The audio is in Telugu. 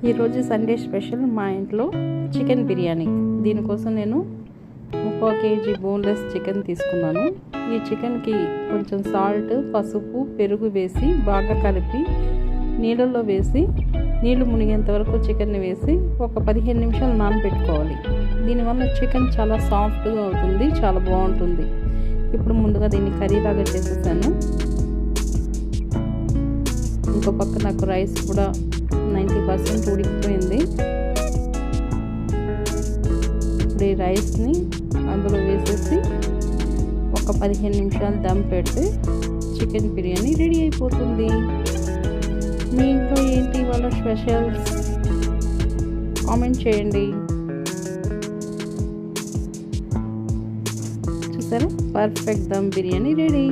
ఈరోజు సండే స్పెషల్ మా ఇంట్లో చికెన్ బిర్యానీ. దీనికోసం నేను 3 kg బోన్లెస్ చికెన్ తీసుకున్నాను. ఈ చికెన్కి కొంచెం సాల్ట్, పసుపు, పెరుగు వేసి బాగా కలిపి నీళ్ళల్లో వేసి నీళ్లు మునిగేంత వరకు చికెన్ని వేసి ఒక 15 నిమిషాలు నానబెట్టుకోవాలి. దీనివల్ల చికెన్ చాలా సాఫ్ట్గా అవుతుంది, చాలా బాగుంటుంది. ఇప్పుడు ముందుగా దీన్ని కర్రీలాగా చేసేసాను. ఇంకో పక్క నాకు రైస్ కూడా 90% ఉడికిపోయింది. ఇప్పుడు ఈ రైస్ని అందులో వేసేసి ఒక 15 నిమిషాలు దమ్ పెడితే చికెన్ బిర్యానీ రెడీ అయిపోతుంది. మీ ఇంట్లో ఏంటి ఇవాళ స్పెషల్స్ కామెంట్ చేయండి. చూసారా, పర్ఫెక్ట్ దమ్ బిర్యానీ రెడీ.